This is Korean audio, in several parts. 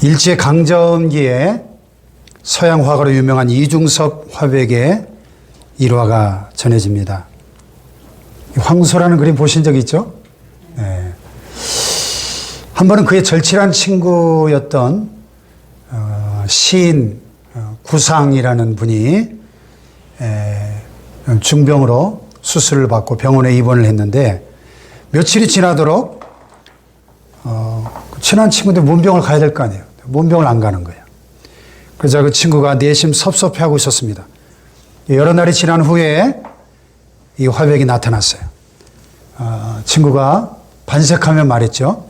일제강점기에 서양 화가로 유명한 이중섭 화백의 일화가 전해집니다. 황소라는 그림 보신 적 있죠? 네. 한 번은 그의 절친한 친구였던 시인 구상이라는 분이 중병으로 수술을 받고 병원에 입원을 했는데 며칠이 지나도록 친한 친구인데 문병을 가야 될 거 아니에요. 문병을 안 가는 거예요. 그래서 그 친구가 내심 섭섭해하고 있었습니다. 여러 날이 지난 후에 이 화백이 나타났어요. 친구가 반색하며 말했죠.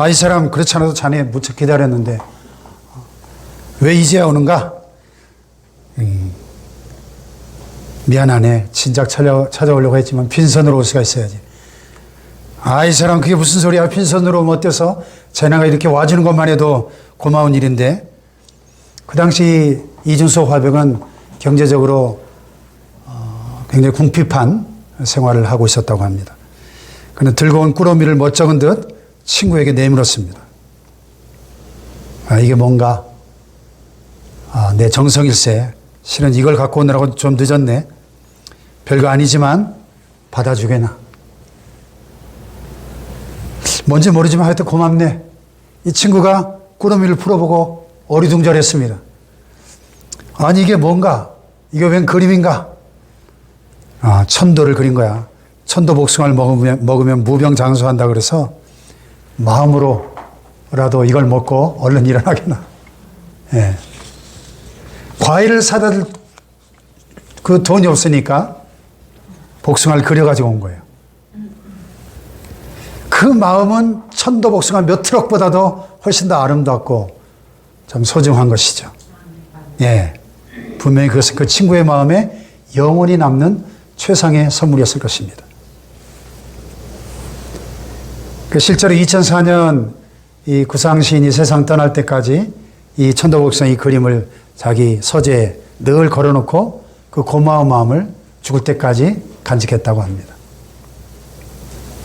이 사람 그렇지 않아도 자네 무척 기다렸는데 왜 이제야 오는가? 미안하네. 진작 찾아오려고 했지만 빈손으로 올 수가 있어야지. 이 사람 그게 무슨 소리야. 빈손으로 오면 어때서? 자네가 이렇게 와주는 것만 해도 고마운 일인데. 그 당시 이중섭 화백은 경제적으로 굉장히 궁핍한 생활을 하고 있었다고 합니다. 그는 들고 온 꾸러미를 멋쩍은 듯 친구에게 내밀었습니다. 이게 뭔가? 내 정성일세. 실은 이걸 갖고 오느라고 좀 늦었네. 별거 아니지만 받아주게나. 뭔지 모르지만 하여튼 고맙네. 이 친구가 꾸러미를 풀어보고 어리둥절했습니다. 아니 이게 뭔가? 이게 웬 그림인가? 천도를 그린 거야. 천도 복숭아를 먹으면 무병장수한다 그래서 마음으로라도 이걸 먹고 얼른 일어나게나. 예. 과일을 사다 줄 그 돈이 없으니까 복숭아를 그려가지고 온 거예요. 그 마음은 천도 복숭아 몇 트럭보다도 훨씬 더 아름답고 참 소중한 것이죠. 예. 분명히 그것은 그 친구의 마음에 영원히 남는 최상의 선물이었을 것입니다. 실제로 2004년 이 구상 시인이 세상 떠날 때까지 이 천도복숭아 이 그림을 자기 서재에 늘 걸어놓고 그 고마운 마음을 죽을 때까지 간직했다고 합니다.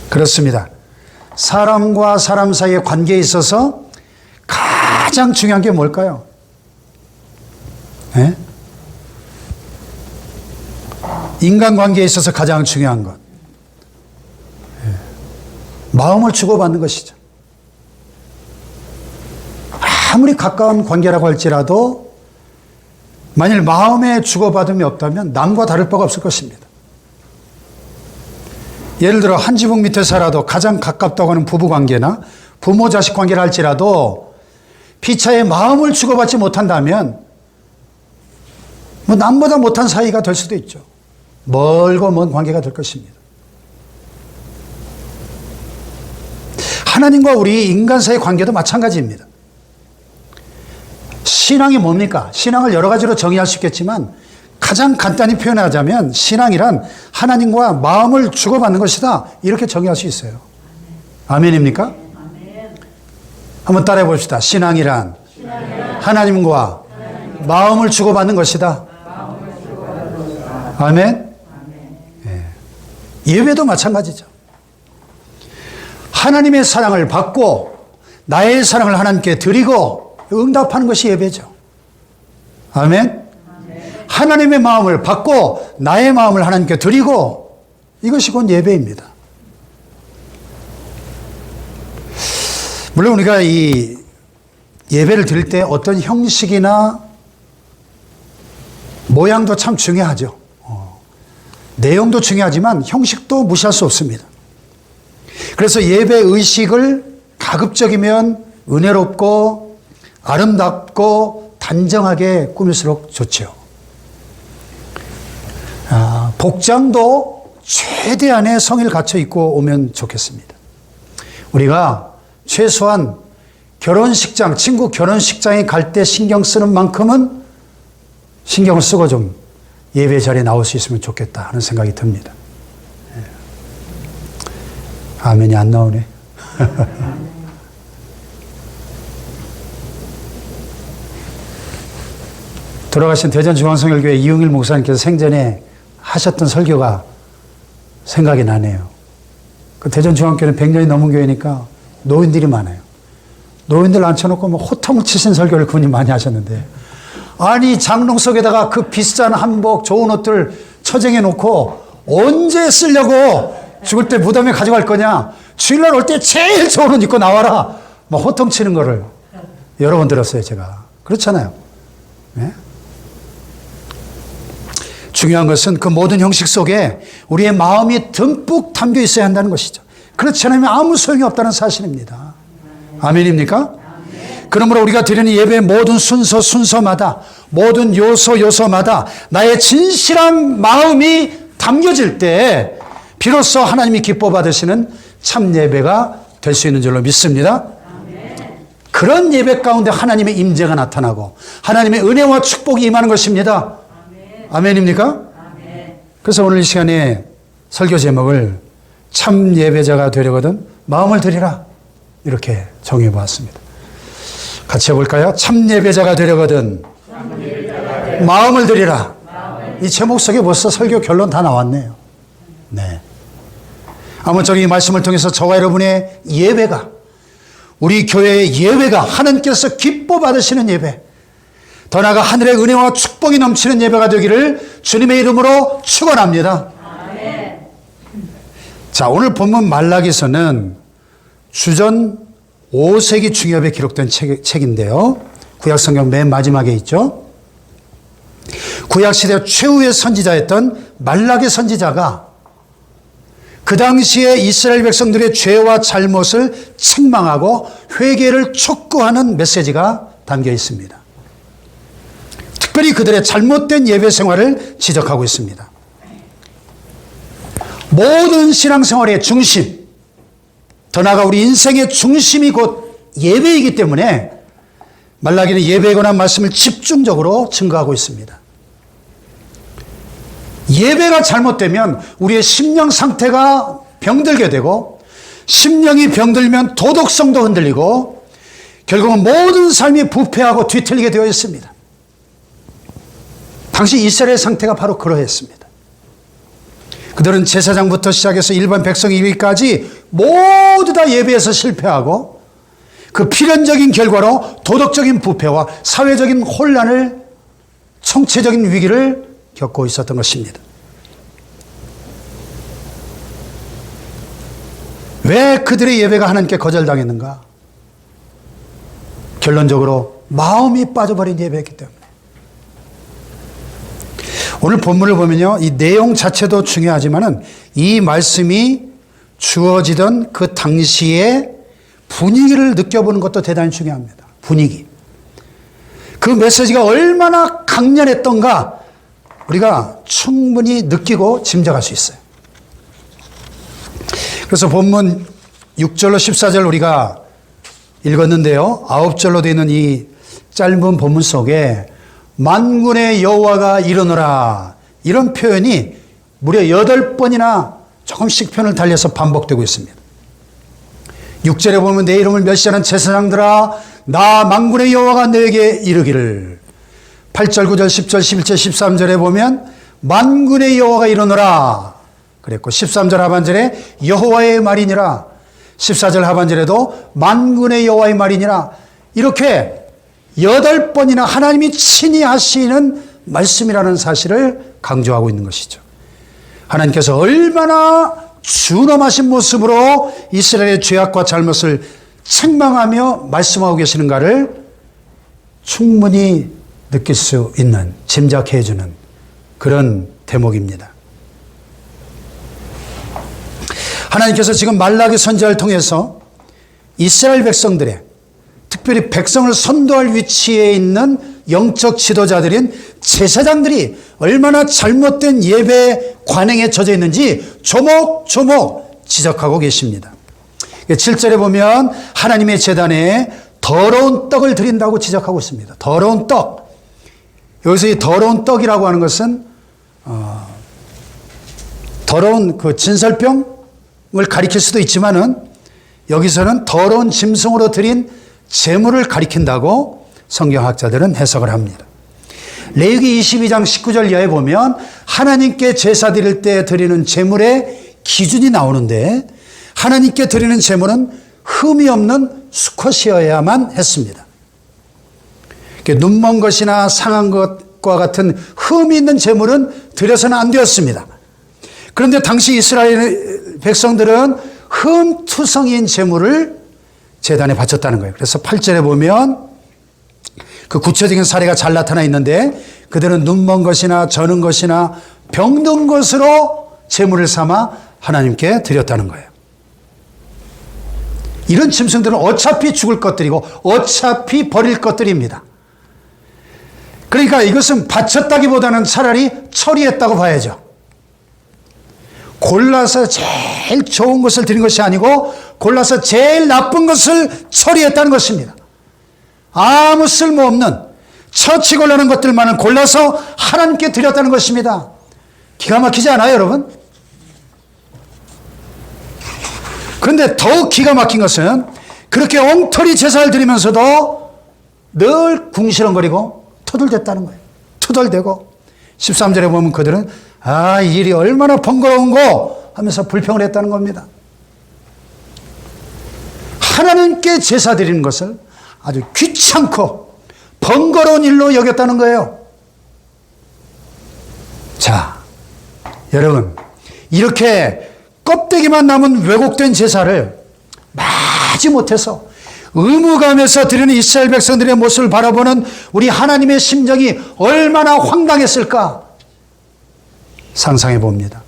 그렇습니다. 사람과 사람 사이의 관계에 있어서 가장 중요한 게 뭘까요? 네? 인간관계에 있어서 가장 중요한 것. 마음을 주고받는 것이죠. 아무리 가까운 관계라고 할지라도 만일 마음의 주고받음이 없다면 남과 다를 바가 없을 것입니다. 예를 들어 한 지붕 밑에 살아도 가장 가깝다고 하는 부부관계나 부모 자식 관계를 할지라도 피차의 마음을 주고받지 못한다면 남보다 못한 사이가 될 수도 있죠. 멀고 먼 관계가 될 것입니다. 하나님과 우리 인간 사이의 관계도 마찬가지입니다. 신앙이 뭡니까? 신앙을 여러 가지로 정의할 수 있겠지만 가장 간단히 표현하자면 신앙이란 하나님과 마음을 주고받는 것이다. 이렇게 정의할 수 있어요. 아멘입니까? 한번 따라해 봅시다. 신앙이란 하나님과 마음을 주고받는 것이다. 아멘? 예배도 마찬가지죠. 하나님의 사랑을 받고 나의 사랑을 하나님께 드리고 응답하는 것이 예배죠. 아멘? 하나님의 마음을 받고 나의 마음을 하나님께 드리고 이것이 곧 예배입니다. 물론 우리가 이 예배를 드릴 때 어떤 형식이나 모양도 참 중요하죠. 내용도 중요하지만 형식도 무시할 수 없습니다. 그래서 예배 의식을 가급적이면 은혜롭고 아름답고 단정하게 꾸밀수록 좋죠. 복장도 최대한의 성의를 갖춰 입고 오면 좋겠습니다. 우리가 최소한 결혼식장, 친구 결혼식장에 갈 때 신경 쓰는 만큼은 신경을 쓰고 좀 예배 자리에 나올 수 있으면 좋겠다 하는 생각이 듭니다. 아멘이 안 나오네. 돌아가신 대전중앙성결교회 이용일 목사님께서 생전에 하셨던 설교가 생각이 나네요. 그 대전중앙교회는 100년이 넘은 교회니까 노인들이 많아요. 노인들 앉혀놓고 뭐 호통을 치신 설교를 그분이 많이 하셨는데, 아니 장롱 속에다가 그 비싼 한복 좋은 옷들 처쟁해 놓고 언제 쓰려고 죽을 때 무덤에 가져갈 거냐, 주일날 올 때 제일 좋은 옷 입고 나와라, 뭐 호통 치는 거를 여러 번 들었어요 제가. 그렇잖아요. 네? 중요한 것은 그 모든 형식 속에 우리의 마음이 듬뿍 담겨 있어야 한다는 것이죠. 그렇지 않으면 아무 소용이 없다는 사실입니다. 아멘입니까? 그러므로 우리가 드리는 예배의 모든 순서마다, 모든 요소마다 나의 진실한 마음이 담겨질 때 비로소 하나님이 기뻐 받으시는 참 예배가 될 수 있는 줄로 믿습니다. 그런 예배 가운데 하나님의 임재가 나타나고 하나님의 은혜와 축복이 임하는 것입니다. 아멘입니까? 그래서 오늘 이 시간에 설교 제목을 참 예배자가 되려거든 마음을 드리라, 이렇게 정해 보았습니다. 같이 해볼까요? 참 예배자가 되려거든 마음을 드리라. 이 제목 속에 벌써 설교 결론 다 나왔네요. 네. 아무쪼록 이 말씀을 통해서 저와 여러분의 예배가, 우리 교회의 예배가 하나님께서 기뻐 받으시는 예배, 더 나아가 하늘의 은혜와 축복이 넘치는 예배가 되기를 주님의 이름으로 축원합니다. 자, 오늘 본문 말라기서는 주전 5세기 중엽에 기록된 책인데요. 구약성경 맨 마지막에 있죠. 구약시대 최후의 선지자였던 말라기 선지자가 그 당시에 이스라엘 백성들의 죄와 잘못을 책망하고 회개를 촉구하는 메시지가 담겨 있습니다. 특별히 그들의 잘못된 예배 생활을 지적하고 있습니다. 모든 신앙생활의 중심, 더 나아가 우리 인생의 중심이 곧 예배이기 때문에 말라기는 예배에 관한 말씀을 집중적으로 증거하고 있습니다. 예배가 잘못되면 우리의 심령 상태가 병들게 되고, 심령이 병들면 도덕성도 흔들리고 결국은 모든 삶이 부패하고 뒤틀리게 되어 있습니다. 당시 이스라엘 상태가 바로 그러했습니다. 그들은 제사장부터 시작해서 일반 백성에 이르기까지 모두 다 예배에서 실패하고 그 필연적인 결과로 도덕적인 부패와 사회적인 혼란을, 총체적인 위기를 겪고 있었던 것입니다. 왜 그들의 예배가 하나님께 거절당했는가? 결론적으로 마음이 빠져버린 예배였기 때문에. 오늘 본문을 보면요, 이 내용 자체도 중요하지만은 이 말씀이 주어지던 그 당시의 분위기를 느껴보는 것도 대단히 중요합니다. 분위기. 그 메시지가 얼마나 강렬했던가 우리가 충분히 느끼고 짐작할 수 있어요. 그래서 본문 6절로 14절 우리가 읽었는데요. 9절로 되어 있는 이 짧은 본문 속에 만군의 여호와가 이르노라, 이런 표현이 무려 8번이나 조금씩 편을 달려서 반복되고 있습니다. 6절에 보면 내 이름을 멸시하는 제사장들아, 나 만군의 여호와가 너에게 이르기를. 8절, 9절, 10절, 11절, 13절에 보면 만군의 여호와가 이르노라 그랬고, 13절 하반절에 여호와의 말이니라, 14절 하반절에도 만군의 여호와의 말이니라, 이렇게 8번이나 하나님이 친히 하시는 말씀이라는 사실을 강조하고 있는 것이죠. 하나님께서 얼마나 준엄하신 모습으로 이스라엘의 죄악과 잘못을 책망하며 말씀하고 계시는가를 충분히 느낄 수 있는, 짐작해 주는 그런 대목입니다. 하나님께서 지금 말라기 선지자를 통해서 이스라엘 백성들의, 특별히 백성을 선도할 위치에 있는 영적 지도자들인 제사장들이 얼마나 잘못된 예배 관행에 젖어 있는지 조목조목 지적하고 계십니다. 7절에 보면 하나님의 제단에 더러운 떡을 드린다고 지적하고 있습니다. 더러운 떡. 여기서 이 더러운 떡이라고 하는 것은 더러운 그 진설병을 가리킬 수도 있지만은 여기서는 더러운 짐승으로 드린 제물을 가리킨다고 성경학자들은 해석을 합니다. 레위기 22장 19절 이하에 보면 하나님께 제사 드릴 때 드리는 제물의 기준이 나오는데, 하나님께 드리는 제물은 흠이 없는 수컷이어야만 했습니다. 눈먼 것이나 상한 것과 같은 흠이 있는 제물은 드려서는 안 되었습니다. 그런데 당시 이스라엘 백성들은 흠투성이인 제물을 제단에 바쳤다는 거예요. 그래서 8절에 보면 그 구체적인 사례가 잘 나타나 있는데 그들은 눈먼 것이나 저는 것이나 병든 것으로 제물을 삼아 하나님께 드렸다는 거예요. 이런 짐승들은 어차피 죽을 것들이고 어차피 버릴 것들입니다. 그러니까 이것은 바쳤다기보다는 차라리 처리했다고 봐야죠. 골라서 제일 좋은 것을 드린 것이 아니고 골라서 제일 나쁜 것을 처리했다는 것입니다. 아무 쓸모없는 처치곤란한 것들만을 골라서 하나님께 드렸다는 것입니다. 기가 막히지 않아요, 여러분? 그런데 더욱 기가 막힌 것은 그렇게 엉터리 제사를 드리면서도 늘 궁시렁거리고 투덜댔다는 거예요. 투덜대고 13절에 보면 그들은 이 일이 얼마나 번거로운고 하면서 불평을 했다는 겁니다. 하나님께 제사 드리는 것을 아주 귀찮고 번거로운 일로 여겼다는 거예요. 자, 여러분, 이렇게 껍데기만 남은 왜곡된 제사를 마지 못해서 의무감에서 드리는 이스라엘 백성들의 모습을 바라보는 우리 하나님의 심정이 얼마나 황당했을까 상상해 봅니다.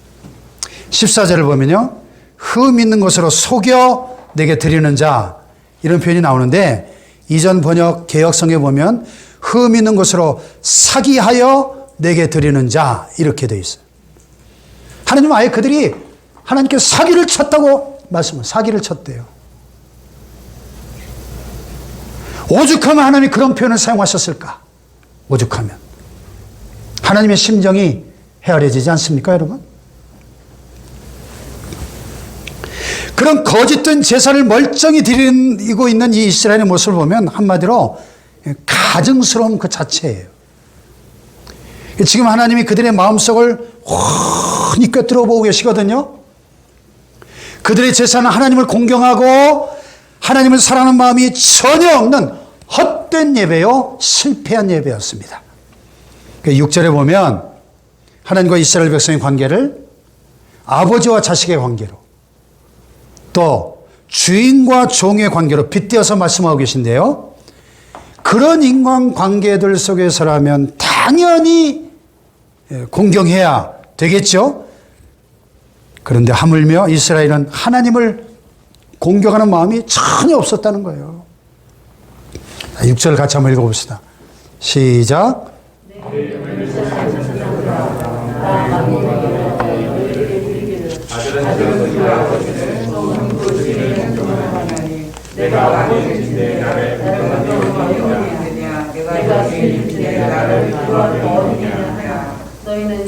14절을 보면요, 흠 있는 것으로 속여 내게 드리는 자, 이런 표현이 나오는데 이전 번역 개역성에 보면 흠 있는 것으로 사기하여 내게 드리는 자, 이렇게 되어 있어요. 하나님은 아예 그들이 하나님께 사기를 쳤다고 말씀을, 사기를 쳤대요. 오죽하면 하나님이 그런 표현을 사용하셨을까? 오죽하면. 하나님의 심정이 헤아려지지 않습니까, 여러분? 그런 거짓된 제사를 멀쩡히 드리고 있는 이 이스라엘의 모습을 보면 한마디로 가증스러움 그 자체예요. 지금 하나님이 그들의 마음속을 훤히 꿰뚫어 보고 계시거든요. 그들의 제사는 하나님을 공경하고 하나님을 사랑하는 마음이 전혀 없는 헛된 예배요, 실패한 예배였습니다. 6절에 보면 하나님과 이스라엘 백성의 관계를 아버지와 자식의 관계로, 또 주인과 종의 관계로 빗대어서 말씀하고 계신데요. 그런 인간관계들 속에서라면 당연히 공경해야 되겠죠. 그런데 하물며 이스라엘은 하나님을 공경하는 마음이 전혀 없었다는 거예요. 6절 같이 한번 읽어봅시다. 시작.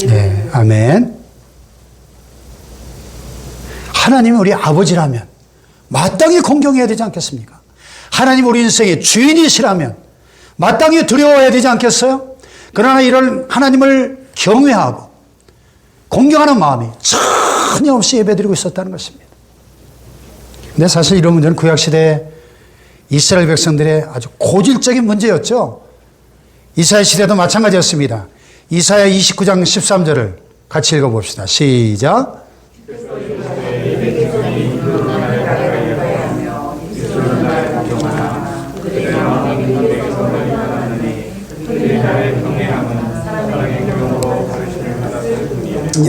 네, 아멘. 하나님이 우리 아버지라면 마땅히 공경해야 되지 않겠습니까? 하나님 우리 인생의 주인이시라면 마땅히 두려워해야 되지 않겠어요? 그러나 이런 하나님을 경외하고 공경하는 마음이 전혀 없이 예배드리고 있었다는 것입니다. 근데 사실 이런 문제는 구약시대 이스라엘 백성들의 아주 고질적인 문제였죠. 이사야 시대도 마찬가지였습니다. 이사야 29장 13절을 같이 읽어봅시다. 시작.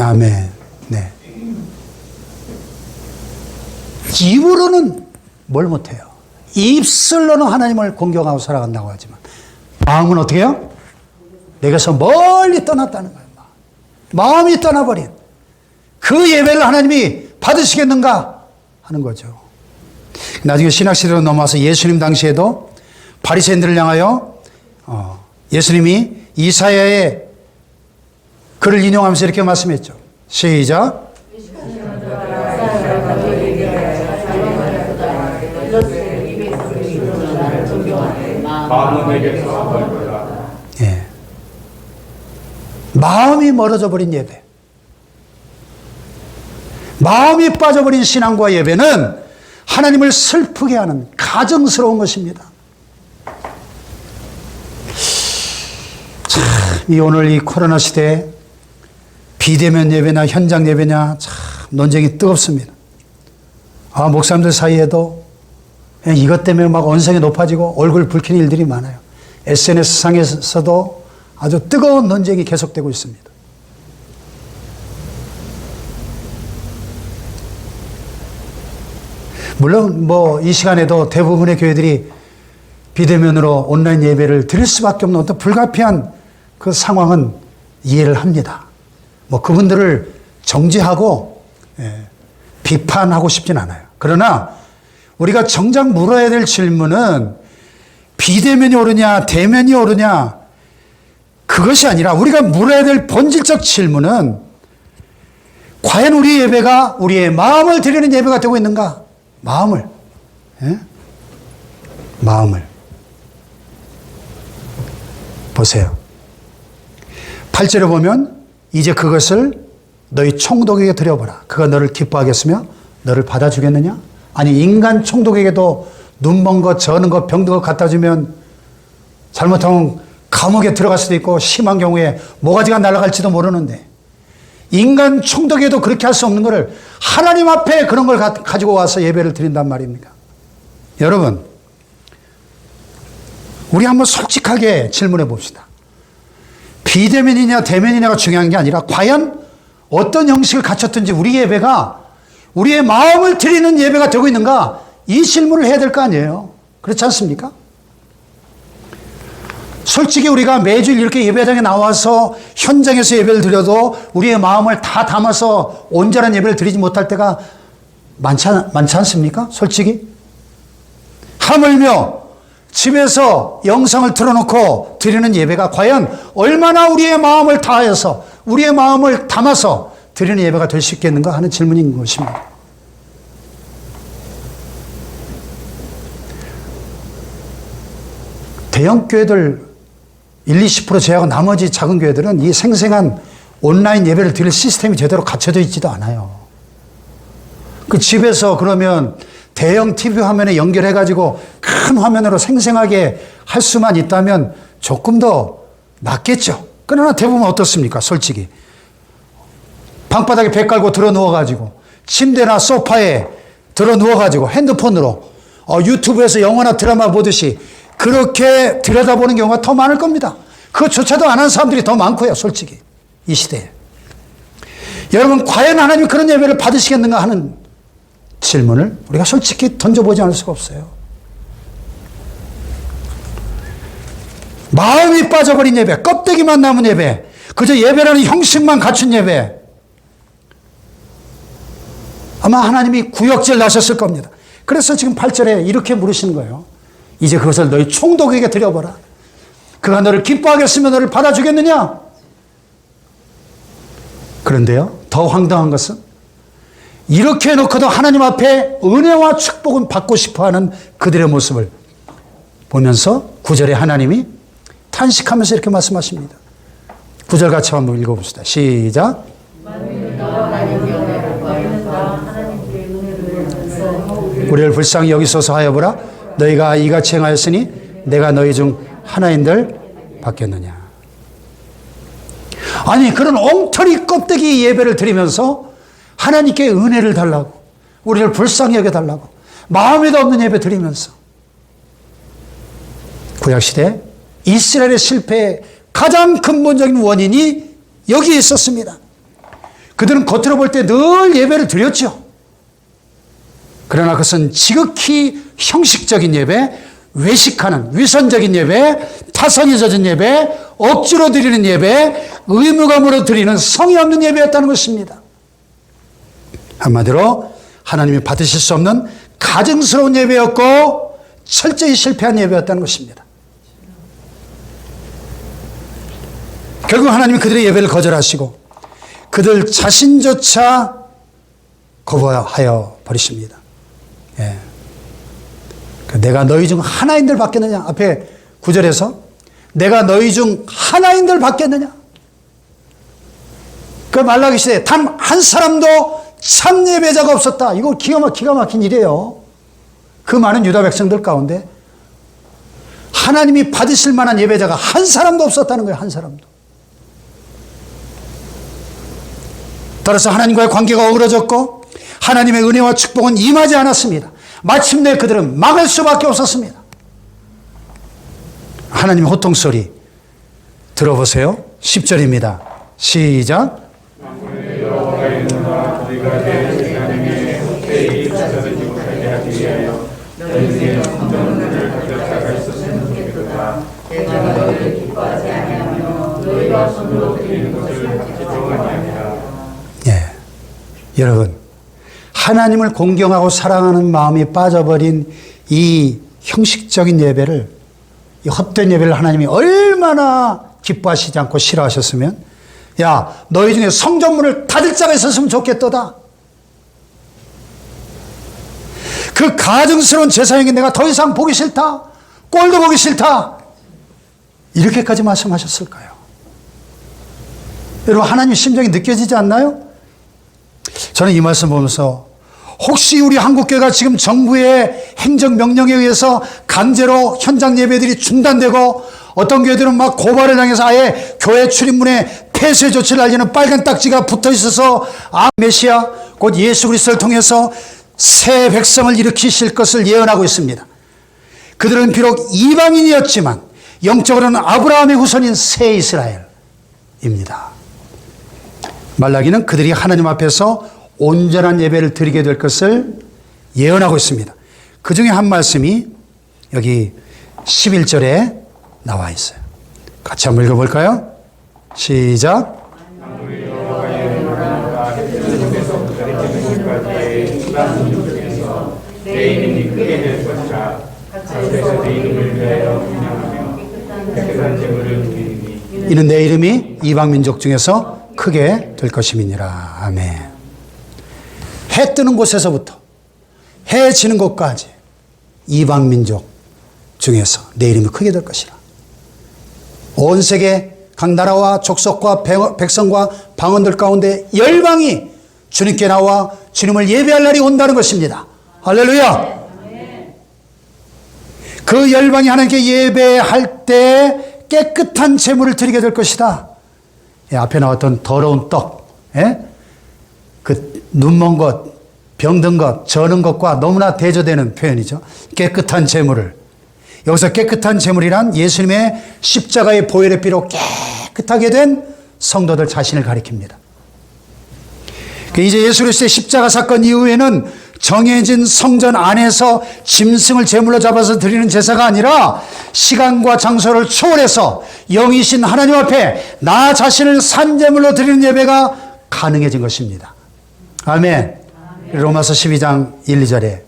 아멘. 네. 입으로는 뭘 못해요. 입술로는 하나님을 공경하고 살아간다고 하지만 마음은 어떻게 해요? 내게서 멀리 떠났다는 거예요. 마음이 떠나버린 그 예배를 하나님이 받으시겠는가 하는 거죠. 나중에 신학시대로 넘어와서 예수님 당시에도 바리새인들을 향하여 예수님이 이사야의 글을 인용하면서 이렇게 말씀했죠. 시작. 예. 마음이 멀어져 버린 예배, 마음이 빠져버린 신앙과 예배는 하나님을 슬프게 하는 가증스러운 것입니다. 참, 오늘 이 코로나 시대에 비대면 예배나 현장 예배냐 참 논쟁이 뜨겁습니다. 목사님들 사이에도 이것 때문에 막 언성이 높아지고 얼굴 붉히는 일들이 많아요. SNS상에서도 아주 뜨거운 논쟁이 계속되고 있습니다. 물론 이 시간에도 대부분의 교회들이 비대면으로 온라인 예배를 드릴 수밖에 없는 어떤 불가피한 그 상황은 이해를 합니다. 그분들을 정죄하고 비판하고 싶진 않아요. 그러나 우리가 정작 물어야 될 질문은 비대면이 옳으냐 대면이 옳으냐 그것이 아니라 우리가 물어야 될 본질적 질문은 과연 우리 예배가 우리의 마음을 드리는 예배가 되고 있는가? 마음을 보세요. 8절에 보면 이제 그것을 너희 총독에게 드려보라. 그가 너를 기뻐하겠으며 너를 받아주겠느냐? 아니 인간 총독에게도 눈먼 것, 저는 것, 병든 것 갖다 주면 잘못하면 감옥에 들어갈 수도 있고 심한 경우에 모가지가 날아갈지도 모르는데 인간 총독에도 그렇게 할 수 없는 것을 하나님 앞에 그런 걸 가지고 와서 예배를 드린단 말입니까? 여러분, 우리 한번 솔직하게 질문해 봅시다. 비대면이냐 대면이냐가 중요한 게 아니라 과연 어떤 형식을 갖췄든지 우리 예배가 우리의 마음을 드리는 예배가 되고 있는가? 이 질문을 해야 될 거 아니에요. 그렇지 않습니까? 솔직히 우리가 매주일 이렇게 예배장에 나와서 현장에서 예배를 드려도 우리의 마음을 다 담아서 온전한 예배를 드리지 못할 때가 많지 않습니까? 솔직히. 하물며 집에서 영상을 틀어놓고 드리는 예배가 과연 얼마나 우리의 마음을 다해서 우리의 마음을 담아서 드리는 예배가 될 수 있겠는가 하는 질문인 것입니다. 대형 교회들 1-20% 제외하고 나머지 작은 교회들은 이 생생한 온라인 예배를 드릴 시스템이 제대로 갖춰져 있지도 않아요. 그 집에서 그러면 대형 TV 화면에 연결해가지고 큰 화면으로 생생하게 할 수만 있다면 조금 더 낫겠죠. 그러나 대부분 어떻습니까? 솔직히. 방바닥에 배 깔고 들어 누워가지고 침대나 소파에 들어 누워가지고 핸드폰으로 유튜브에서 영화나 드라마 보듯이 그렇게 들여다보는 경우가 더 많을 겁니다. 그것조차도 안 하는 사람들이 더 많고요. 솔직히. 이 시대에. 여러분 과연 하나님이 그런 예배를 받으시겠는가 하는 질문을 우리가 솔직히 던져보지 않을 수가 없어요. 마음이 빠져버린 예배, 껍데기만 남은 예배, 그저 예배라는 형식만 갖춘 예배. 아마 하나님이 구역질 나셨을 겁니다. 그래서 지금 8절에 이렇게 물으시는 거예요. 이제 그것을 너희 총독에게 드려보라. 그가 너를 기뻐하겠으면 너를 받아주겠느냐? 그런데요, 더 황당한 것은 이렇게 해놓고도 하나님 앞에 은혜와 축복은 받고 싶어하는 그들의 모습을 보면서 9절에 하나님이 탄식하면서 이렇게 말씀하십니다. 9절 같이 한번 읽어봅시다. 시작. 우리를 불쌍히 여기소서 하여보라. 너희가 이같이 행하였으니 내가 너희 중 하나인들 받겠느냐. 아니 그런 엉터리 껍데기 예배를 드리면서 하나님께 은혜를 달라고 우리를 불쌍히 여겨달라고 마음에도 없는 예배 드리면서 구약시대 이스라엘의 실패의 가장 근본적인 원인이 여기에 있었습니다. 그들은 겉으로 볼 때 늘 예배를 드렸죠. 그러나 그것은 지극히 형식적인 예배, 외식하는 위선적인 예배, 타성이 젖은 예배, 억지로 드리는 예배, 의무감으로 드리는 성의 없는 예배였다는 것입니다. 한마디로 하나님이 받으실 수 없는 가증스러운 예배였고 철저히 실패한 예배였다는 것입니다. 결국 하나님이 그들의 예배를 거절하시고 그들 자신조차 거부하여 버리십니다. 예. 내가 너희 중 하나인들 받겠느냐? 앞에 9절에서 내가 너희 중 하나인들 받겠느냐? 그 말라기 시대에 단 한 사람도 참 예배자가 없었다. 이거 기가 막힌 일이에요. 그 많은 유다 백성들 가운데 하나님이 받으실 만한 예배자가 한 사람도 없었다는 거예요. 한 사람도. 따라서 하나님과의 관계가 어그러졌고 하나님의 은혜와 축복은 임하지 않았습니다. 마침내 그들은 막을 수밖에 없었습니다. 하나님의 호통소리 들어보세요. 10절입니다. 시작. 예, 여러분, 하나님을 공경하고 사랑하는 마음이 빠져버린 이 형식적인 예배를, 이 헛된 예배를 하나님이 얼마나 기뻐하시지 않고 싫어하셨으면, 야, 너희 중에 성전문을 닫을 자가 있었으면 좋겠도다. 그 가증스러운 제사형이 내가 더 이상 보기 싫다. 꼴도 보기 싫다. 이렇게까지 말씀하셨을까요? 여러분, 하나님 심정이 느껴지지 않나요? 저는 이 말씀 보면서 혹시 우리 한국교회가 지금 정부의 행정명령에 의해서 강제로 현장 예배들이 중단되고 어떤 교회들은 막 고발을 당해서 아예 교회 출입문에 폐쇄 조치를 알리는 빨간 딱지가 붙어 있어서 메시아 곧 예수 그리스도를 통해서 새 백성을 일으키실 것을 예언하고 있습니다. 그들은 비록 이방인이었지만 영적으로는 아브라함의 후손인 새 이스라엘입니다. 말라기는 그들이 하나님 앞에서 온전한 예배를 드리게 될 것을 예언하고 있습니다. 그 중에 한 말씀이 여기 11절에 나와 있어요. 같이 한번 읽어볼까요? 시작. 이는 내 이름이 이방 민족 중에서 크게 될 것임이니라. 아멘. 해 뜨는 곳에서부터 해 지는 곳까지 이방 민족 중에서 내 이름이 크게 될 것이라. 온 세계 각 나라와 족속과 백성과 방언들 가운데 열방이 주님께 나와 주님을 예배할 날이 온다는 것입니다. 할렐루야. 그 열방이 하나님께 예배할 때 깨끗한 제물을 드리게 될 것이다. 예, 앞에 나왔던 더러운 떡, 예? 그 눈먼 것, 병든 것, 저는 것과 너무나 대조되는 표현이죠. 깨끗한 제물을. 여기서 깨끗한 제물이란 예수님의 십자가의 보혈의 피로 깨끗하게 된 성도들 자신을 가리킵니다. 이제 예수 그리스도의 십자가 사건 이후에는 정해진 성전 안에서 짐승을 제물로 잡아서 드리는 제사가 아니라 시간과 장소를 초월해서 영이신 하나님 앞에 나 자신을 산제물로 드리는 예배가 가능해진 것입니다. 아멘. 로마서 12장 1, 2절에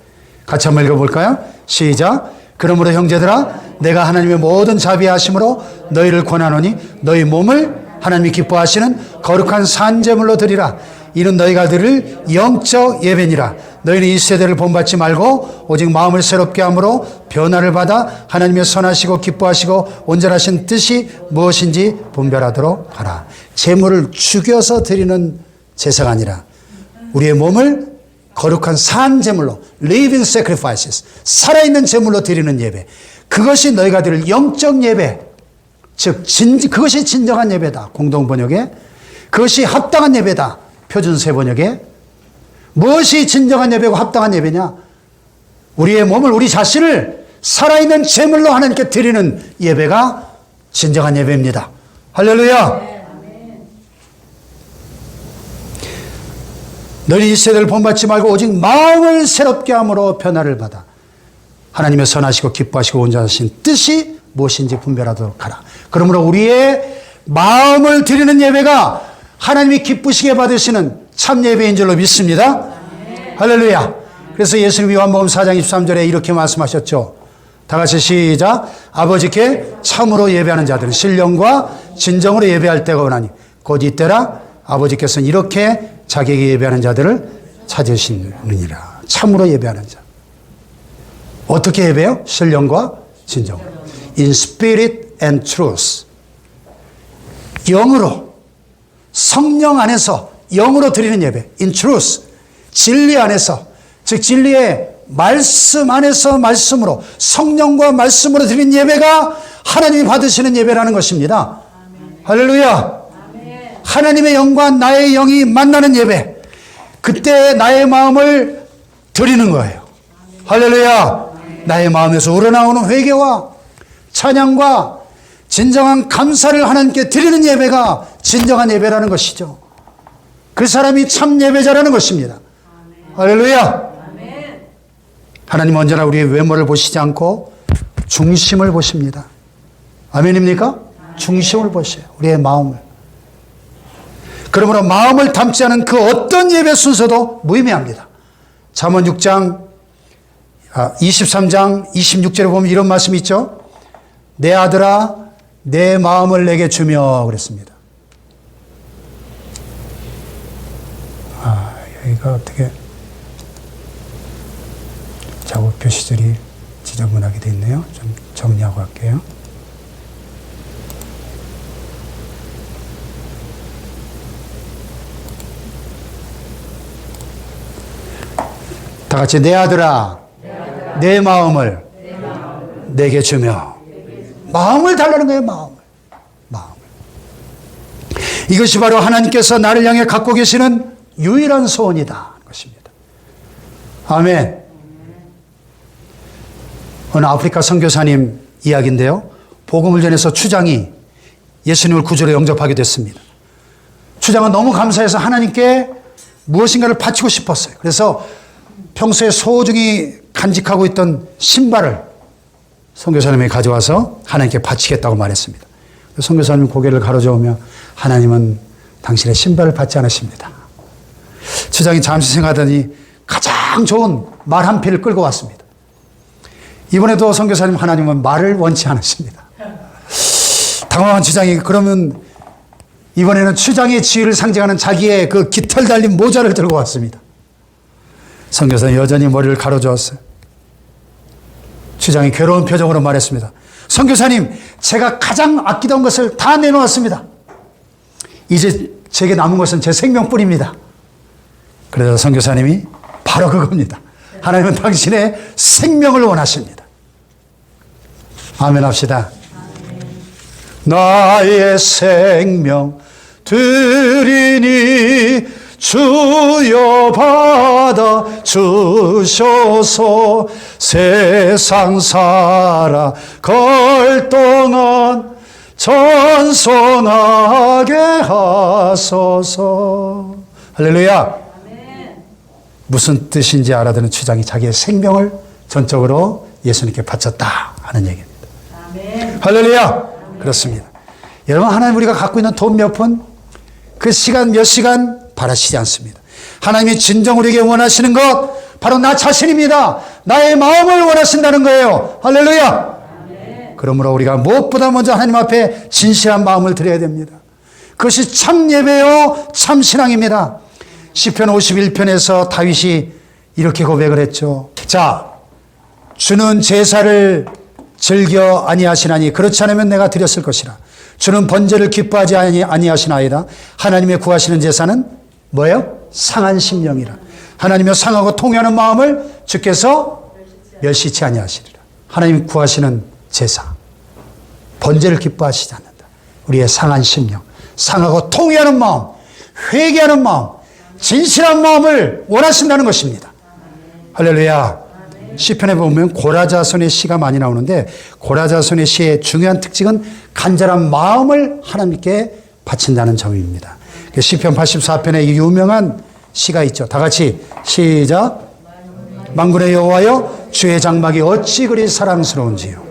같이 한번 읽어볼까요? 시작. 그러므로 형제들아 내가 하나님의 모든 자비하심으로 너희를 권하노니 너희 몸을 하나님이 기뻐하시는 거룩한 산제물로 드리라. 이는 너희가 드릴 영적 예배니라. 너희는 이 세대를 본받지 말고 오직 마음을 새롭게 함으로 변화를 받아 하나님의 선하시고 기뻐하시고 온전하신 뜻이 무엇인지 분별하도록 하라. 제물을 죽여서 드리는 제사가 아니라 우리의 몸을 거룩한 산 제물로 living sacrifices, 살아있는 제물로 드리는 예배, 그것이 너희가 드릴 영적 예배, 즉 그것이 진정한 예배다. 공동 번역에 그것이 합당한 예배다. 표준 세 번역에 무엇이 진정한 예배고 합당한 예배냐? 우리의 몸을, 우리 자신을 살아있는 제물로 하나님께 드리는 예배가 진정한 예배입니다. 할렐루야. 너희 이 세대를 본받지 말고 오직 마음을 새롭게 함으로 변화를 받아 하나님의 선하시고 기뻐하시고 온전하신 뜻이 무엇인지 분별하도록 하라. 그러므로 우리의 마음을 드리는 예배가 하나님이 기쁘시게 받으시는 참 예배인 줄로 믿습니다. 할렐루야. 그래서 예수님이 요한복음 4장 23절에 이렇게 말씀하셨죠. 다 같이 시작. 아버지께 참으로 예배하는 자들은 신령과 진정으로 예배할 때가 오나니 곧 이때라 아버지께서는 이렇게 자기에게 예배하는 자들을 찾으시느니라. 참으로 예배하는 자. 어떻게 예배해요? 신령과 진정. In spirit and truth. 영으로, 성령 안에서 영으로 드리는 예배. In truth. 진리 안에서, 즉 진리의 말씀 안에서 말씀으로 성령과 말씀으로 드린 예배가 하나님이 받으시는 예배라는 것입니다. 할렐루야. 하나님의 영과 나의 영이 만나는 예배. 그때 나의 마음을 드리는 거예요. 할렐루야. 나의 마음에서 우러나오는 회개와 찬양과 진정한 감사를 하나님께 드리는 예배가 진정한 예배라는 것이죠. 그 사람이 참 예배자라는 것입니다. 할렐루야. 하나님은 언제나 우리의 외모를 보시지 않고 중심을 보십니다. 아멘입니까? 중심을 보셔요. 우리의 마음을. 그러므로 마음을 담지 않은 그 어떤 예배 순서도 무의미합니다. 잠언 6장 23장 26절에 보면 이런 말씀이 있죠. 내 아들아 내 마음을 내게 주며 그랬습니다. 여기가 어떻게 작업 표시들이 지저분하게 되어 있네요. 좀 정리하고 갈게요. 다 같이 내 아들아 내 마음을 내게 주며. 마음을 달라는 거예요. 마음을. 이것이 바로 하나님께서 나를 향해 갖고 계시는 유일한 소원이다 것입니다. 아멘. 어느 아프리카 선교사님 이야기인데요. 복음을 전해서 추장이 예수님을 구주로 영접하게 됐습니다. 추장은 너무 감사해서 하나님께 무엇인가를 바치고 싶었어요. 그래서 평소에 소중히 간직하고 있던 신발을 선교사님이 가져와서 하나님께 바치겠다고 말했습니다. 선교사님 고개를 가로저으며 하나님은 당신의 신발을 받지 않으십니다. 추장이 잠시 생각하더니 가장 좋은 말 한 필을 끌고 왔습니다. 이번에도 선교사님 하나님은 말을 원치 않으십니다. 당황한 추장이 그러면 이번에는 추장의 지위를 상징하는 자기의 그 깃털 달린 모자를 들고 왔습니다. 선교사님 여전히 머리를 가로저었어요. 추장이 괴로운 표정으로 말했습니다. 선교사님, 제가 가장 아끼던 것을 다 내놓았습니다. 이제 제게 남은 것은 제 생명뿐입니다. 그래서 선교사님이 바로 그겁니다. 하나님은 당신의 생명을 원하십니다. 아멘 합시다. 나의 생명 드리니 주여 받아 주셔서 세상 살아갈 동안 전선하게 하소서. 할렐루야. 무슨 뜻인지 알아듣는 추장이 자기의 생명을 전적으로 예수님께 바쳤다 하는 얘기입니다. 할렐루야. 그렇습니다. 여러분, 하나님 우리가 갖고 있는 돈 몇 푼, 그 시간 몇 시간 바라시지 않습니다. 하나님이 진정 우리에게 원하시는 것 바로 나 자신입니다. 나의 마음을 원하신다는 거예요. 할렐루야. 그러므로 우리가 무엇보다 먼저 하나님 앞에 진실한 마음을 드려야 됩니다. 그것이 참 예배요 참 신앙입니다. 시편 51편에서 다윗이 이렇게 고백을 했죠. 자, 주는 제사를 즐겨 아니하시나니 그렇지 않으면 내가 드렸을 것이라. 주는 번제를 기뻐하지 아니하시나이다. 하나님의 구하시는 제사는 뭐예요? 상한 심령이라. 하나님의 상하고 통회하는 마음을 주께서 멸시치 아니하시리라. 하나님 구하시는 제사, 번제를 기뻐하시지 않는다. 우리의 상한 심령, 상하고 통회하는 마음, 회개하는 마음, 진실한 마음을 원하신다는 것입니다. 할렐루야. 시편에 보면 고라자손의 시가 많이 나오는데 고라자손의 시의 중요한 특징은 간절한 마음을 하나님께 바친다는 점입니다. 시편 84편에 유명한 시가 있죠. 다 같이 시작. 만군의 여호와여 주의 장막이 어찌 그리 사랑스러운지요.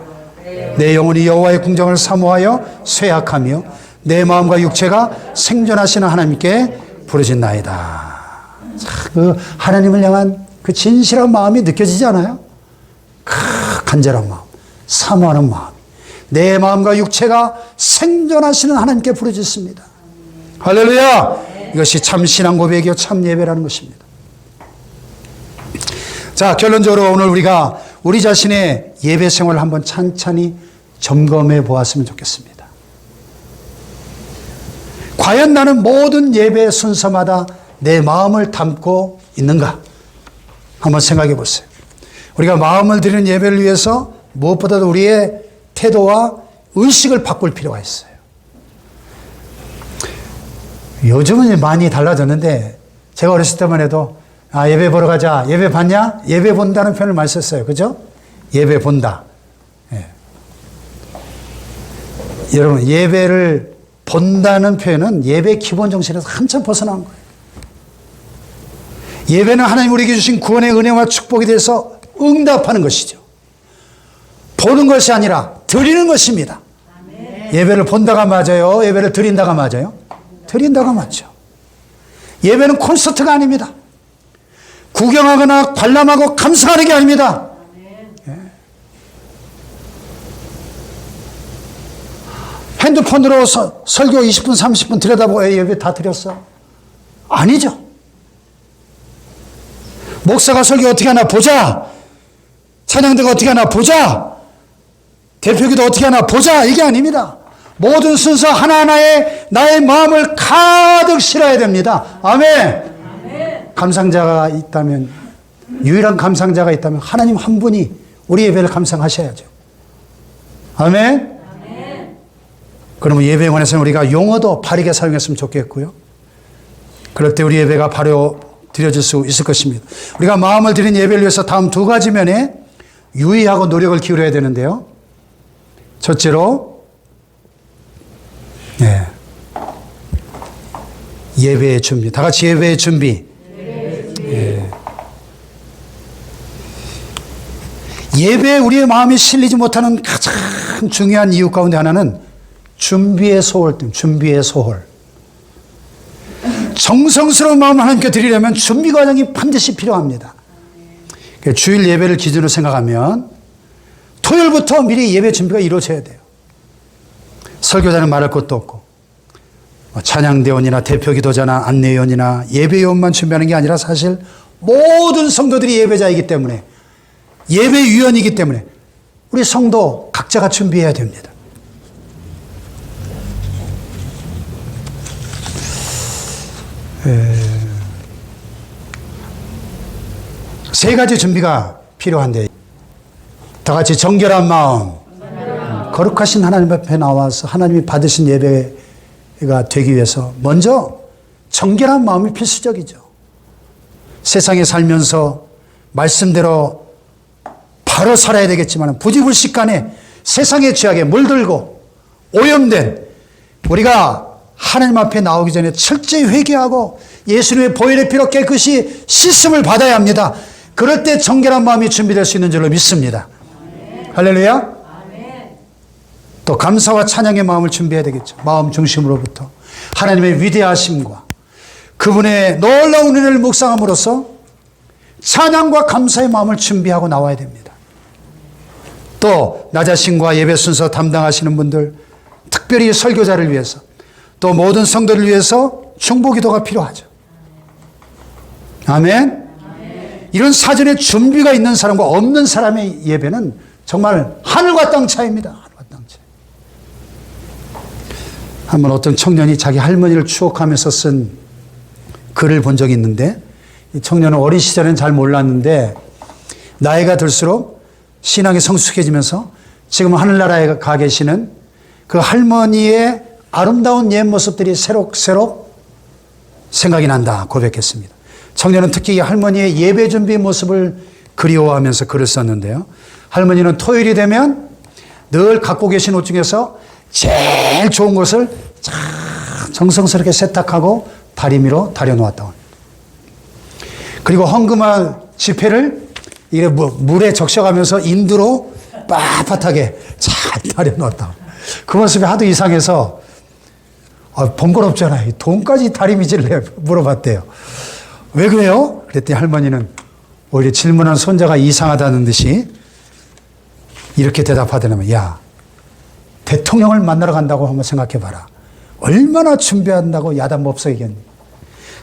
내 영혼이 여호와의 궁정을 사모하여 쇠약하며 내 마음과 육체가 생존하시는 하나님께 부르짖나이다. 그 하나님을 향한 그 진실한 마음이 느껴지지 않아요? 간절한 마음, 사모하는 마음, 내 마음과 육체가 생존하시는 하나님께 부르짖습니다. 할렐루야. 이것이 참 신앙 고백이요 참 예배라는 것입니다. 자, 결론적으로 오늘 우리가 우리 자신의 예배 생활을 한번 찬찬히 점검해 보았으면 좋겠습니다. 과연 나는 모든 예배 순서마다 내 마음을 담고 있는가? 한번 생각해 보세요. 우리가 마음을 드리는 예배를 위해서 무엇보다도 우리의 태도와 의식을 바꿀 필요가 있어요. 요즘은 많이 달라졌는데 제가 어렸을 때만 해도 예배 보러 가자. 예배 봤냐? 예배 본다는 표현을 많이 썼어요. 그죠? 예배 본다. 예. 여러분, 예배를 본다는 표현은 예배 기본 정신에서 한참 벗어난 거예요. 예배는 하나님 우리에게 주신 구원의 은혜와 축복에 대해서 응답하는 것이죠. 보는 것이 아니라 드리는 것입니다. 예배를 본다가 맞아요? 예배를 드린다가 맞아요? 드린다가 맞죠. 예배는 콘서트가 아닙니다. 구경하거나 관람하고 감상하는 게 아닙니다. 예. 핸드폰으로 설교 20분, 30분 들여다보고 예배 다 드렸어? 아니죠. 목사가 설교 어떻게 하나 보자. 찬양대가 어떻게 하나 보자. 대표기도 어떻게 하나 보자. 이게 아닙니다. 모든 순서 하나하나에 나의 마음을 가득 실어야 됩니다. 아멘. 감상자가 있다면, 유일한 감상자가 있다면 하나님 한 분이 우리 예배를 감상하셔야죠. 아멘. 그러면 예배에 관해서는 우리가 용어도 바르게 사용했으면 좋겠고요. 그럴 때 우리 예배가 바로 드려질 수 있을 것입니다. 우리가 마음을 드린 예배를 위해서 다음 두 가지 면에 유의하고 노력을 기울여야 되는데요. 첫째로 예배의 준비. 다 같이 예배의 준비. 예배에 우리의 마음이 실리지 못하는 가장 중요한 이유 가운데 하나는 준비의 소홀 때문에, 준비의 소홀. 정성스러운 마음을 하나님께 드리려면 준비 과정이 반드시 필요합니다. 주일 예배를 기준으로 생각하면 토요일부터 미리 예배 준비가 이루어져야 돼요. 설교자는 말할 것도 없고, 찬양대원이나 대표기도자나 안내위원이나 예배위원만 준비하는 게 아니라 사실 모든 성도들이 예배자이기 때문에, 예배위원이기 때문에 우리 성도 각자가 준비해야 됩니다. 세 가지 준비가 필요한데, 다 같이 정결한 마음, 거룩하신 하나님 앞에 나와서 하나님이 받으신 예배가 되기 위해서 먼저 정결한 마음이 필수적이죠. 세상에 살면서 말씀대로 바로 살아야 되겠지만 부지불식간에 세상의 죄악에 물들고 오염된 우리가 하나님 앞에 나오기 전에 철저히 회개하고 예수님의 보혈의 피로 깨끗이 씻음을 받아야 합니다. 그럴 때 정결한 마음이 준비될 수 있는 줄로 믿습니다. 아멘. 할렐루야. 아멘. 또 감사와 찬양의 마음을 준비해야 되겠죠. 마음 중심으로부터 하나님의 위대하심과 그분의 놀라운 은혜를 묵상함으로써 찬양과 감사의 마음을 준비하고 나와야 됩니다. 또 나 자신과 예배 순서 담당하시는 분들, 특별히 설교자를 위해서, 또 모든 성도를 위해서 중보기도가 필요하죠. 아멘. 이런 사전에 준비가 있는 사람과 없는 사람의 예배는 정말 하늘과 땅 차이입니다. 하늘과 땅 차이. 한번 어떤 청년이 자기 할머니를 추억하면서 쓴 글을 본 적이 있는데, 이 청년은 어린 시절에는 잘 몰랐는데 나이가 들수록 신앙이 성숙해지면서 지금 하늘나라에 가 계시는 그 할머니의 아름다운 옛 모습들이 새록새록 생각이 난다 고백했습니다. 청년은 특히 할머니의 예배 준비 모습을 그리워하면서 글을 썼는데요. 할머니는 토요일이 되면 늘 갖고 계신 옷 중에서 제일 좋은 것을 정성스럽게 세탁하고 다리미로 다려놓았다고 합니다. 그리고 헌금한 지폐를 이게 물에 적셔가면서 인두로 빳빳하게 잘 다려놓았다고. 그 모습이 하도 이상해서 번거롭잖아요. 돈까지 다리미질을 물어봤대요. 왜 그래요? 그랬더니 할머니는 오히려 질문한 손자가 이상하다는 듯이 이렇게 대답하더라면, 야, 대통령을 만나러 간다고 한번 생각해봐라. 얼마나 준비한다고 야단법석이겠니?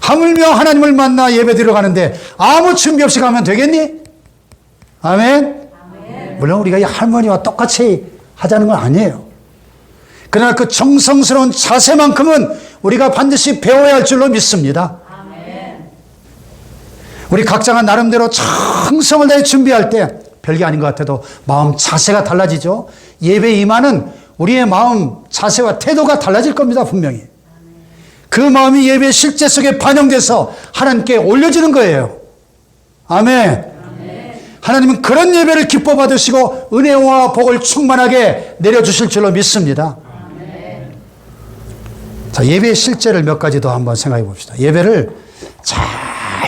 하물며 하나님을 만나 예배드리러 가는데 아무 준비 없이 가면 되겠니? 아멘? 물론 우리가 이 할머니와 똑같이 하자는 건 아니에요. 그러나 그 정성스러운 자세만큼은 우리가 반드시 배워야 할 줄로 믿습니다. 우리 각자가 나름대로 정성을 다해 준비할 때 별게 아닌 것 같아도 마음 자세가 달라지죠. 예배 임하는 우리의 마음 자세와 태도가 달라질 겁니다. 분명히. 그 마음이 예배 실제 속에 반영돼서 하나님께 올려지는 거예요. 아멘. 하나님은 그런 예배를 기뻐 받으시고 은혜와 복을 충만하게 내려주실 줄로 믿습니다. 자, 예배의 실제를 몇 가지 더 한번 생각해 봅시다. 예배를 잘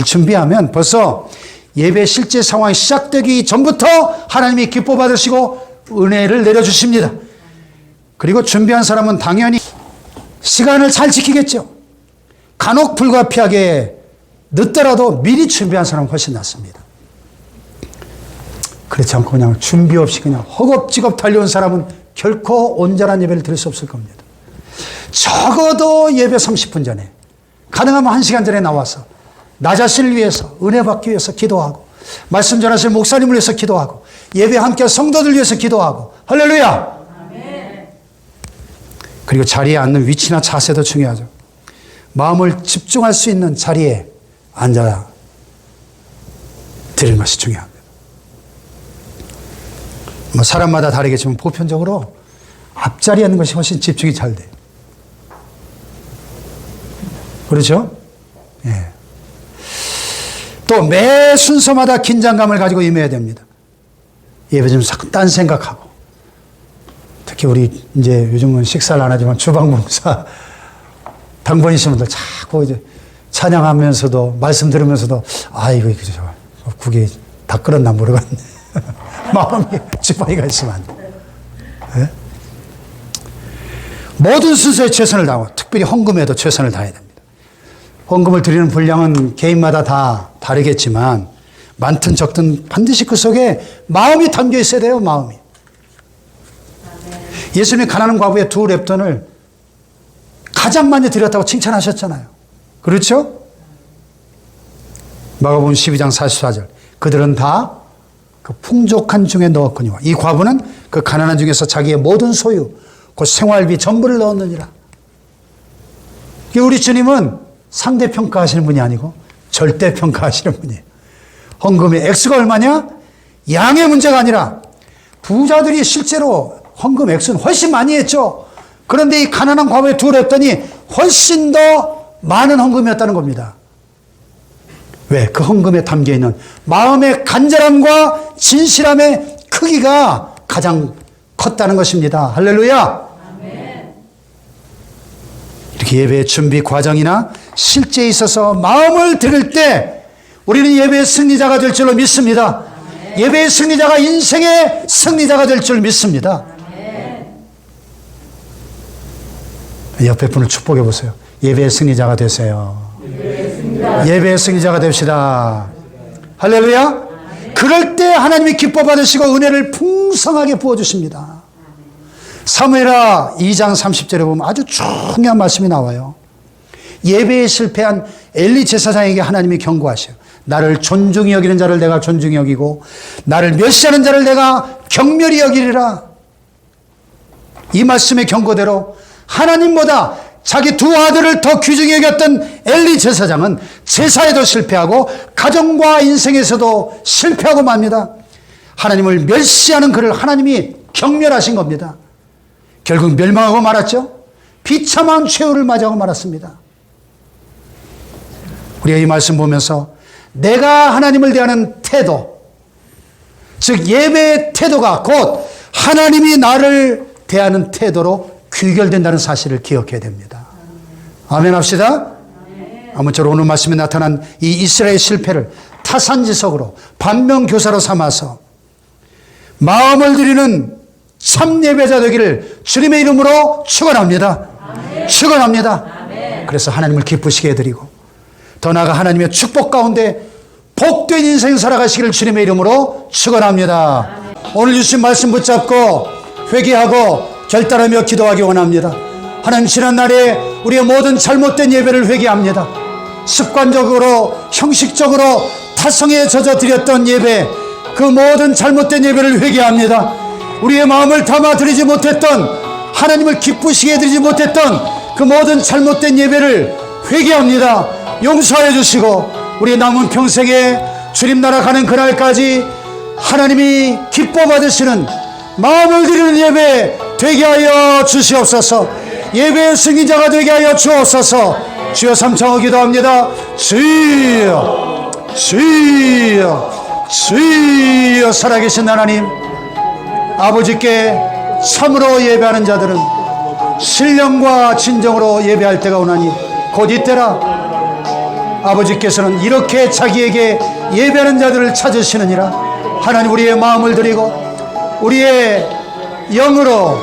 준비하면 벌써 예배 실제 상황이 시작되기 전부터 하나님이 기뻐 받으시고 은혜를 내려주십니다. 그리고 준비한 사람은 당연히 시간을 잘 지키겠죠. 간혹 불가피하게 늦더라도 미리 준비한 사람은 훨씬 낫습니다. 그렇지 않고 그냥 준비 없이 그냥 허겁지겁 달려온 사람은 결코 온전한 예배를 드릴 수 없을 겁니다. 적어도 예배 30분 전에, 가능하면 1시간 전에 나와서 나 자신을 위해서, 은혜 받기 위해서 기도하고, 말씀 전하실 목사님을 위해서 기도하고, 예배 함께 성도들 위해서 기도하고, 할렐루야! 아멘. 그리고 자리에 앉는 위치나 자세도 중요하죠. 마음을 집중할 수 있는 자리에 앉아 드리는 것이 중요합니다. 뭐 사람마다 다르겠지만 보편적으로 앞자리에 앉는 것이 훨씬 집중이 잘 돼요. 그렇죠? 예. 또 매 순서마다 긴장감을 가지고 임해야 됩니다. 예배 좀 딴 생각하고. 특히 우리 이제 요즘은 식사를 안 하지만 주방봉사 당번이신 분들 자꾸 이제 찬양하면서도 말씀 들으면서도 이거 국이 다 끓었나 모르겠네. 마음이 주방에가 있으면 안 돼. 네? 모든 순서에 최선을 다하고 특별히 헌금에도 최선을 다해야 됩니다. 헌금을 드리는 분량은 개인마다 다 다르겠지만 많든 적든 반드시 그 속에 마음이 담겨 있어야 돼요. 마음이. 예수님이 가난한 과부의 2렙돈을 가장 많이 드렸다고 칭찬하셨잖아요. 그렇죠? 마가복음 12장 44절 그들은 다 그 풍족한 중에 넣었거니와 이 과부는 그 가난한 중에서 자기의 모든 소유 곧 생활비 전부를 넣었느니라. 우리 주님은 상대평가하시는 분이 아니고 절대평가하시는 분이에요. 헌금의 액수가 얼마냐? 양의 문제가 아니라 부자들이 실제로 헌금 액수는 훨씬 많이 했죠. 그런데 이 가난한 과부의 2렙돈이 훨씬 더 많은 헌금이었다는 겁니다. 왜? 그 헌금에 담겨있는 마음의 간절함과 진실함의 크기가 가장 컸다는 것입니다. 할렐루야! 아멘. 이렇게 예배의 준비 과정이나 실제에 있어서 마음을 드릴 때 우리는 예배의 승리자가 될 줄로 믿습니다. 아멘. 예배의 승리자가 인생의 승리자가 될 줄 믿습니다. 아멘. 옆에 분을 축복해 보세요. 예배의 승리자가 되세요. 예배의 승리자가 됩시다. 할렐루야. 그럴 때 하나님이 기뻐 받으시고 은혜를 풍성하게 부어주십니다. 사무엘하 2장 30절에 보면 아주 중요한 말씀이 나와요. 예배에 실패한 엘리 제사장에게 하나님이 경고하셔요. 나를 존중히 여기는 자를 내가 존중히 여기고 나를 멸시하는 자를 내가 경멸히 여기리라. 이 말씀의 경고대로 하나님보다 자기 2 아들을 더 귀중히 여겼던 엘리 제사장은 제사에도 실패하고 가정과 인생에서도 실패하고 맙니다. 하나님을 멸시하는 그를 하나님이 경멸하신 겁니다. 결국 멸망하고 말았죠. 비참한 최후를 맞이하고 말았습니다. 우리가 이 말씀 보면서 내가 하나님을 대하는 태도, 즉 예배의 태도가 곧 하나님이 나를 대하는 태도로 귀결된다는 사실을 기억해야 됩니다. 아멘 합시다. 아무쪼록 오늘 말씀에 나타난 이 이스라엘 실패를 타산지석으로 반면교사로 삼아서 마음을 드리는 참 예배자 되기를 주님의 이름으로 축원합니다. 축원합니다. 그래서 하나님을 기쁘시게 해드리고 더 나아가 하나님의 축복 가운데 복된 인생 살아가시기를 주님의 이름으로 축원합니다. 오늘 주신 말씀 붙잡고 회개하고 결단하며 기도하기 원합니다. 하나님, 지난날에 우리의 모든 잘못된 예배를 회개합니다. 습관적으로 형식적으로 타성에 젖어 드렸던 예배, 그 모든 잘못된 예배를 회개합니다. 우리의 마음을 담아 드리지 못했던, 하나님을 기쁘시게 해드리지 못했던 그 모든 잘못된 예배를 회개합니다. 용서해 주시고 우리 남은 평생에 주님 나라 가는 그날까지 하나님이 기뻐 받으시는 마음을 드리는 예배 되게 하여 주시옵소서. 예배의 승리자가 되게 하여 주옵소서. 주여 삼창을 기도합니다. 주여, 주여, 주여. 살아계신 하나님, 아버지께 참으로 예배하는 자들은 신령과 진정으로 예배할 때가 오나니 곧 이때라. 아버지께서는 이렇게 자기에게 예배하는 자들을 찾으시느니라. 하나님, 우리의 마음을 드리고 우리의 영으로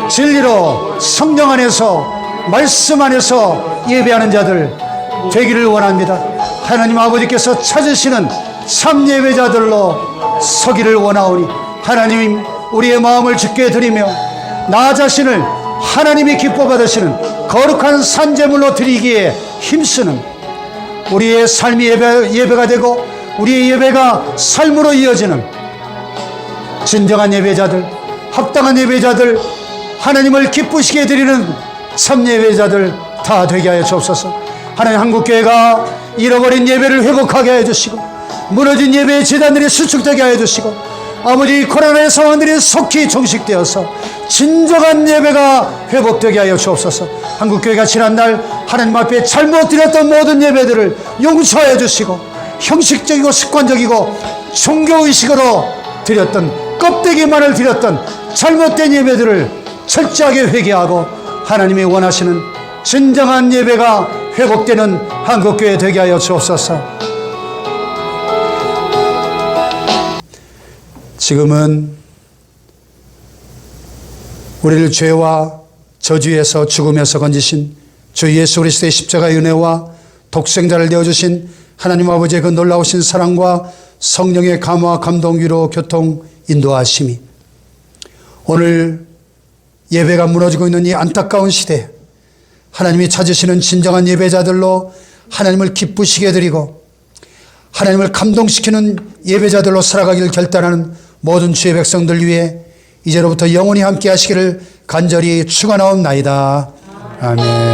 진리로 성령 안에서 말씀 안에서 예배하는 자들 되기를 원합니다. 하나님 아버지께서 찾으시는 참 예배자들로 서기를 원하오니 하나님, 우리의 마음을 주께 드리며 나 자신을 하나님이 기뻐 받으시는 거룩한 산제물로 드리기에 힘쓰는 우리의 삶이 예배가 되고 우리의 예배가 삶으로 이어지는 진정한 예배자들, 합당한 예배자들, 하나님을 기쁘시게 드리는 참 예배자들 다 되게 하여 주옵소서. 하나님, 한국교회가 잃어버린 예배를 회복하게 하여 주시고 무너진 예배의 재단들이 수축되게 하여 주시고 아버지, 코로나의 상황들이 속히 종식되어서 진정한 예배가 회복되게 하여 주옵소서. 한국교회가 지난날 하나님 앞에 잘못 드렸던 모든 예배들을 용서하여 주시고 형식적이고 습관적이고 종교의식으로 드렸던 껍데기만을 드렸던 잘못된 예배들을 철저하게 회개하고 하나님이 원하시는 진정한 예배가 회복되는 한국교회 되게 하여 주옵소서. 지금은 우리를 죄와 저주에서 죽음에서 건지신 주 예수 그리스도의 십자가의 은혜와 독생자를 내어주신 하나님 아버지의 그 놀라우신 사랑과 성령의 감화, 감동, 위로, 교통, 인도하심이 오늘 예배가 무너지고 있는 이 안타까운 시대에 하나님이 찾으시는 진정한 예배자들로 하나님을 기쁘시게 드리고 하나님을 감동시키는 예배자들로 살아가기를 결단하는 모든 주의 백성들 위해 이제로부터 영원히 함께 하시기를 간절히 축원하옵나이다. 아멘.